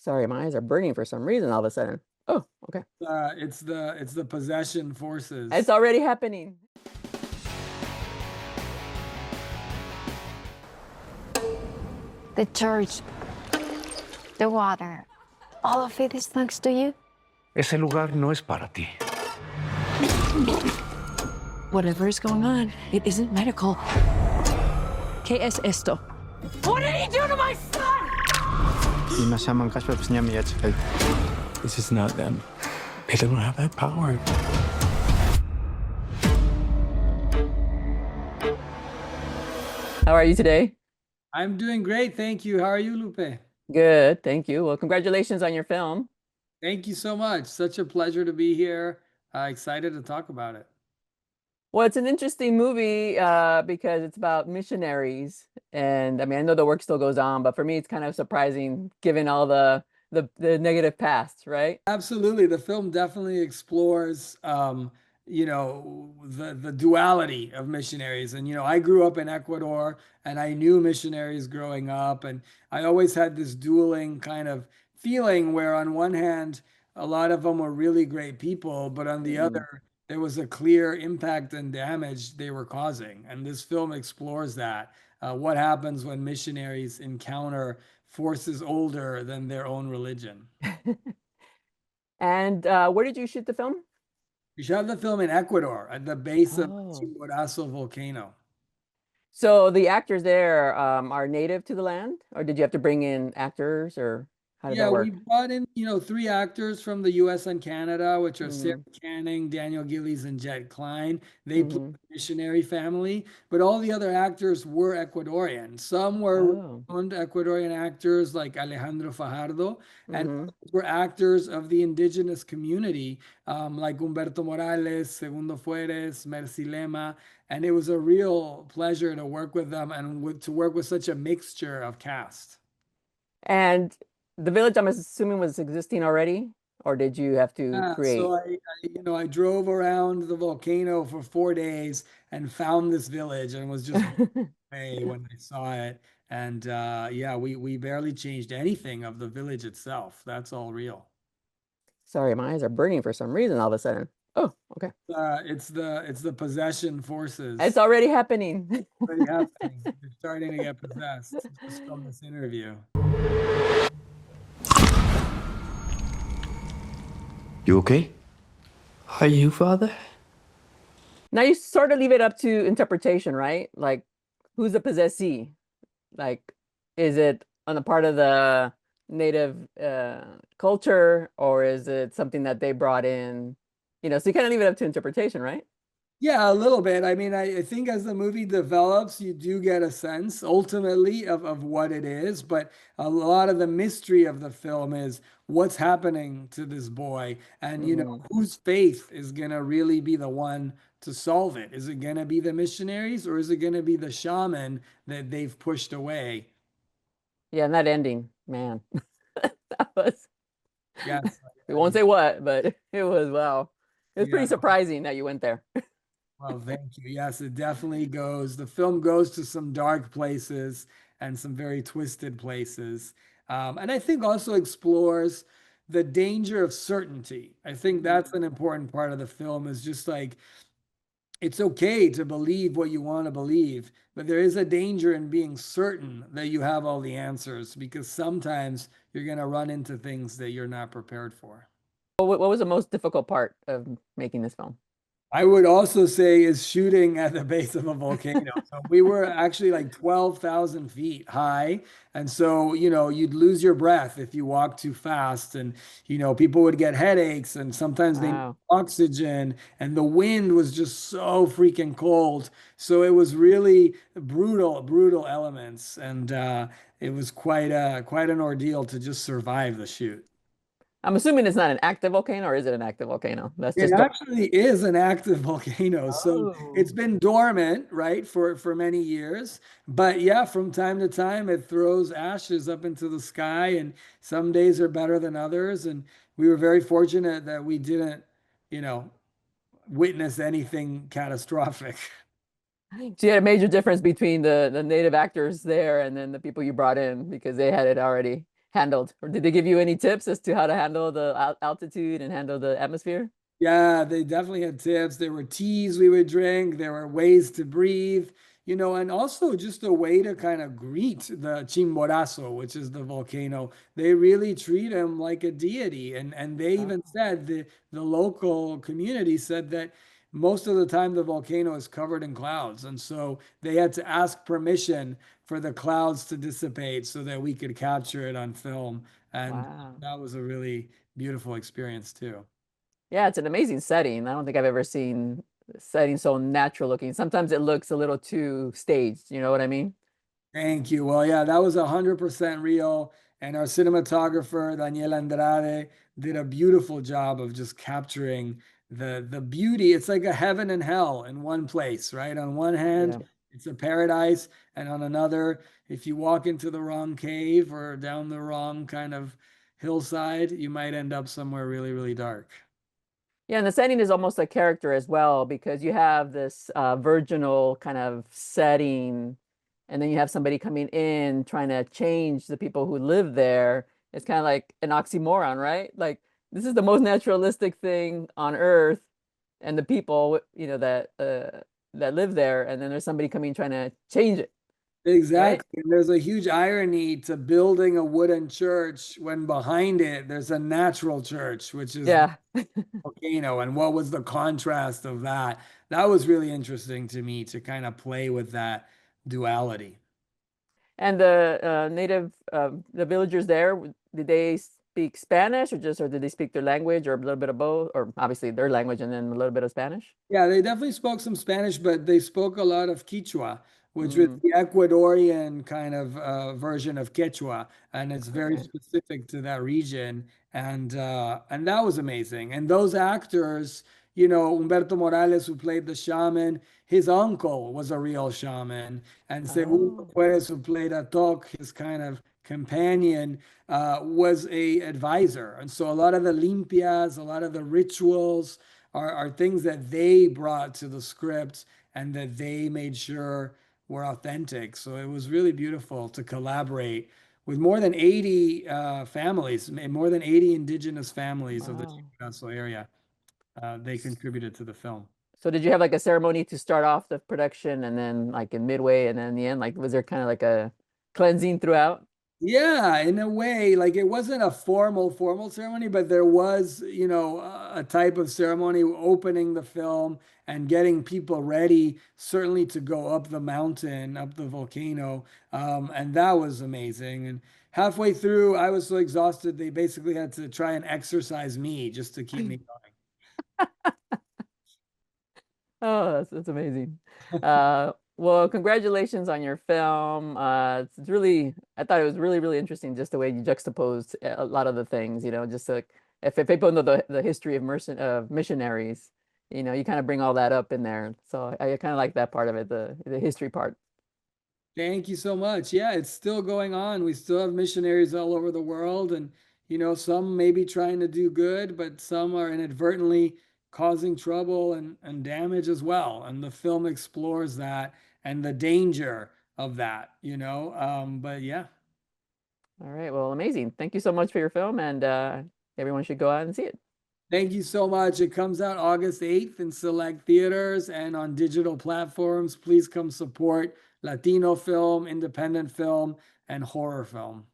Sorry, my eyes are burning for some reason all of a sudden. Oh, okay. It's the possession It's forces. already happening. The church, the water, all of it is thanks to you. Ese lugar no es para ti. Whatever is going on, it isn't medical. ¿Qué es esto? What did he do to my son? This is not them. They don't have that power. How are you today? I'm doing great, thank you. How are you, Lupe? Good, thank you. Well, congratulations on your film. Thank you so much. Such a pleasure to be here. Excited to talk about it. Well, it's an interesting movie because it's about missionaries. And I mean, I know the work still goes on, but for me, it's kind of surprising given all the negative past, right? Absolutely. The film definitely explores the duality of missionaries. And I grew up in Ecuador and I knew missionaries growing up, and I always had this dueling kind of feeling where on one hand a lot of them were really great people, but on the Mm. other there was a clear impact and damage they were causing. And this film explores that. What happens when missionaries encounter forces older than their own religion? And where did you shoot the film? We shot the film in Ecuador at the base of Oh. the Volcano. So the actors there are native to the land, or did you have to bring in actors, or how did Yeah, that we work? brought in, three actors from the US and Canada, which are Sarah Mm, Canning, Daniel Gillies, and Jed Klein. They played hmm. the missionary family, but all the other actors were Ecuadorian. Some were Oh. renowned Ecuadorian actors like Alejandro Fajardo, and Hmm. others were actors of the indigenous community, like Humberto Morales, Segundo Fuertes, Merci Lema. And it was a real pleasure to work with them and to work with such a mixture of cast. And the village, I'm assuming, was existing already, or did you have to Yeah, so create? I drove around the volcano for 4 days and found this village and was just blown away when I saw it. And yeah, we barely changed anything of the village itself. That's all real. Sorry, my eyes are burning for some reason all of a sudden. Oh, okay. It's the possession forces It's already happening. already happening. They're starting to get possessed just from this interview. You okay? Are you, Father? Now you sort of leave it up to interpretation, right? Like, who's the possessee? Like, is it on the part of the native culture, or is it something that they brought in? So you kind of leave it up to interpretation, right? Yeah, a little bit. I mean, I think as the movie develops, you do get a sense ultimately of what it is, but a lot of the mystery of the film is what's happening to this boy and, Hmm. whose faith is going to really be the one to solve it. Is it going to be the missionaries or is it going to be the shaman that they've pushed away? Yeah, and that ending, man, that was, Yes. we won't say what, but it was, wow. It was Yeah. pretty surprising that you went there. Well, thank you. Yes, it definitely goes. The film goes to some dark places and some very twisted places. And I think also explores the danger of certainty. I think that's an important part of the film is just like it's okay to believe what you want to believe, but there is a danger in being certain that you have all the answers because sometimes you're going to run into things that you're not prepared for. What was the most difficult part of making this film? I would also say is shooting at the base of a volcano. So we were actually like 12,000 feet high. And so, you'd lose your breath if you walked too fast. And, people would get headaches and sometimes they need Wow. oxygen. And the wind was just so freaking cold. So it was really brutal, brutal elements. And it was quite an ordeal to just survive the shoot. I'm assuming it's not an active volcano, or is it an active volcano? That's It just actually is an active volcano. So Oh. it's been dormant, right, for many years. But yeah, from time to time it throws ashes up into the sky, and some days are better than others. And we were very fortunate that we didn't, you know, witness anything catastrophic. So you had a major difference between the native actors there and then the people you brought in because they had it already. handled? Or did they give you any tips as to how to handle the altitude and handle the atmosphere? Yeah, they definitely had tips. There were teas we would drink. There were ways to breathe, and also just a way to kind of greet the Chimborazo, which is the volcano. They really treat him like a deity. And they Oh, even said the local community said that most of the time the volcano is covered in clouds. And so they had to ask permission for the clouds to dissipate so that we could capture it on film. And wow. that was a really beautiful experience too. Yeah, it's an amazing setting. I don't think I've ever seen a setting so natural looking. Sometimes it looks a little too staged, you know what I mean? Thank you. Well, yeah, that was 100% real. And our cinematographer, Daniel Andrade, did a beautiful job of just capturing the beauty. It's like a heaven and hell in one place, right? On one hand, Yeah. it's a paradise, and on another, if you walk into the wrong cave or down the wrong kind of hillside, you might end up somewhere really, really dark. Yeah, and the setting is almost a character as well because you have this virginal kind of setting, and then you have somebody coming in trying to change the people who live there. It's kind of like an oxymoron, right? Like this is the most naturalistic thing on earth, and the people, that live there, and then there's somebody coming trying to change it, right? Exactly. And there's a huge irony to building a wooden church when behind it there's a natural church, which is the Yeah. volcano. And what was the contrast of that? That was really interesting to me to kind of play with that duality. And the villagers there, did they speak Spanish or did they speak their language or a little bit of both, or obviously their language and then a little bit of Spanish? Yeah, they definitely spoke some Spanish, but they spoke a lot of Quechua, which was Mm, the Ecuadorian kind of version of Quechua, and it's very okay. specific to that region. And that was amazing. And those actors, Humberto Morales, who played the shaman, his uncle was a real shaman, and Segundo Oh, Perez, who played Atok, his kind of companion, was a advisor. And so a lot of the limpias, a lot of the rituals are things that they brought to the script and that they made sure were authentic. So it was really beautiful to collaborate with more than 80 families, more than 80 indigenous families of the wow. Chickasaw area. They contributed to the film. So did you have like a ceremony to start off the production and then like in midway and then in the end? Like was there kind of like a cleansing throughout? Yeah, in a way, like it wasn't a formal ceremony, but there was, a type of ceremony opening the film and getting people ready, certainly to go up the mountain, up the volcano. And that was amazing. And halfway through, I was so exhausted, they basically had to try and exercise me just to keep me Oh, that's amazing. Well, congratulations on your film. It's really, I thought it was really, really interesting just the way you juxtaposed a lot of the things, just like if people know the history of missionaries, you kind of bring all that up in there. So I kind of like that part of it, the history part. Thank you so much. Yeah, it's still going on. We still have missionaries all over the world, and some may be trying to do good, but some are inadvertently causing trouble and damage as well. And the film explores that and the danger of that. But yeah, All right, well, amazing. Thank you so much for your film, and everyone should go out and see it. thank you so much. It comes out August 8th in select theaters and on digital platforms. Please come support Latino film, independent film, and horror film.